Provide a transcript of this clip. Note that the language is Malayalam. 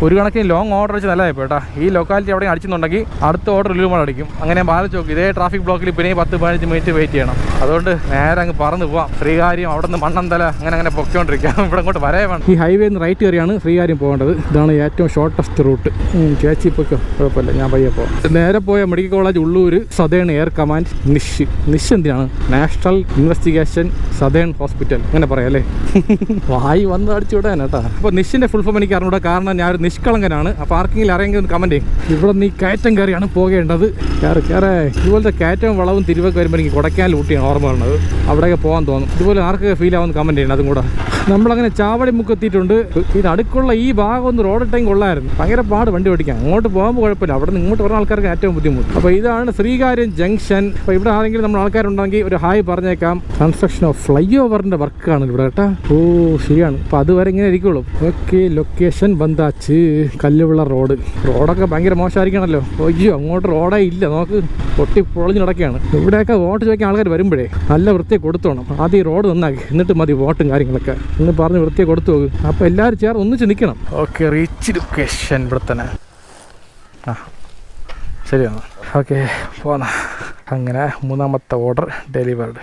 ഒരു കണക്കിന് ലോങ് ഓർഡർ വെച്ച് നല്ലതായി കേട്ടോ. ഈ ലൊക്കാലിറ്റി അവിടെ അടിച്ചെന്നുണ്ടെങ്കിൽ അടുത്ത ഓർഡർ ലുലുമാൾ അടിക്കും. അങ്ങനെ ബാധിച്ച് നോക്കി ഇതേ ട്രാഫിക് ബ്ലോക്കിൽ പിന്നെ 10-15 മിനിറ്റ് വെയിറ്റ് ചെയ്യണം. അതുകൊണ്ട് നേരെ അങ്ങ് പറന്ന് പോവാം. ശ്രീകാര്യം അവിടെ നിന്ന് മണ്ണന്തല അങ്ങനെ പൊയ്ക്കൊണ്ടിരിക്കാം. ഇവിടെ അങ്ങോട്ട് വരേ വേണം. ഈ ഹൈവേ നിന്ന് റൈറ്റ് കയറിയാണ് ശ്രീകാര്യം പോകേണ്ടത്. ഇതാണ് ഏറ്റവും ഷോർട്ടസ്റ്റ് റൂട്ട്. ചേച്ചി പൊയ്ക്കോ, കുഴപ്പമില്ല, ഞാൻ പയ്യെ പോവാം. നേരെ പോയ medical college Ulloor southern air command നിഷ് എന്തിനാണ് നാഷണൽ ഇൻവെസ്റ്റിഗേഷൻ സദേൺ ഹോസ്പിറ്റൽ അങ്ങനെ പറയാം അല്ലേ. വായി വന്ന് അടിച്ചു വിടാൻ കേട്ടോ. അപ്പോൾ നിഷിൻ്റെ ഫുൾ ഫോം എനിക്ക് അറിഞ്ഞൂടാ, കാരണം ഞാനൊരു നിഷ്കളങ്കനാണ്. അപ്പോൾ ആർക്കെങ്കിലും അറിയെങ്കിൽ ഒന്ന് കമൻറ്റ് ചെയ്യും. ഇവിടെ നീ കയറ്റം കയറിയാണ് പോകേണ്ടത്. കയറേ ഇതുപോലത്തെ കയറ്റവും വളവും തിരുവൊക്കെ വരുമ്പോൾ എനിക്ക് കൊടയ്ക്കാൽ ഊട്ടിയാണ് ഓർമ്മ വരുന്നത്. അവിടെയൊക്കെ പോകാൻ തോന്നും. ഇതുപോലെ ആർക്കൊക്കെ ഫീൽ ആവുമെന്ന് കമൻറ്റ് ചെയ്യണം. അതും കൂടെ നമ്മളങ്ങനെ ചാവടി മുക്കെത്തിയിട്ടുണ്ട്. ഇത് അടുക്കുള്ള ഈ ഭാഗം ഒന്ന് റോഡ് ഇട്ടെങ്കിൽ കൊള്ളായിരുന്നു. ഭയങ്കര പാട് വണ്ടി ഓടിക്കാം. അങ്ങോട്ട് പോകുമ്പോൾ കുഴപ്പമില്ല, അവിടെ നിന്ന് ഇങ്ങോട്ട് പറഞ്ഞ ആൾക്കാർക്ക് ഏറ്റവും ബുദ്ധിമുട്ട്. അപ്പോൾ ഇതാണ് ശ്രീകാര്യം ജംഗ്ഷൻ. അപ്പോൾ ഇവിടെ ആരെങ്കിലും നമ്മൾ ആൾക്കാരുണ്ടെങ്കിൽ ഒരു ഹായ് പറഞ്ഞേക്കാം. കൺസ്ട്രക്ഷൻ ഓഫ് ഫ്ലൈ ഓവറിൻ്റെ വർക്കാണ് ഇവിടെ കേട്ടോ. ഓ ശരിയാണ്. അപ്പോൾ അതുവരെ ഇങ്ങനെ ഇരിക്കുള്ളൂ. ഓക്കെ, ലൊക്കേഷൻ ബന്ധാച്ച് കല്ലുവിള റോഡൊക്കെ ഭയങ്കര മോശമായിരിക്കണമല്ലോ. അയ്യോ അങ്ങോട്ട് റോഡേ ഇല്ല, നോക്ക് പൊട്ടി പൊളിഞ്ഞ് നടക്കുകയാണ്. ഇവിടെയൊക്കെ വോട്ട് ചോദിക്കാൻ ആൾക്കാർ വരുമ്പോഴേ നല്ല വൃത്തിയെ കൊടുത്തോണം. ആദ്യം ഈ റോഡ് നന്നാക്കി എന്നിട്ട് മതി വോട്ടും കാര്യങ്ങളൊക്കെ എന്ന് പറഞ്ഞ് വൃത്തിയെ കൊടുത്തു പോകും. അപ്പോൾ എല്ലാവരും ചേർന്ന് ഒന്നിച്ച് നിൽക്കണം. ഓക്കെ, റീച്ച് ലൊക്കേഷൻ ഇവിടെ തന്നെ. ആ ശരിയാണ്. ഓക്കെ പോന്ന. അങ്ങനെ 3ാമത്തെ ഓർഡർ ഡെലിവേർഡ്.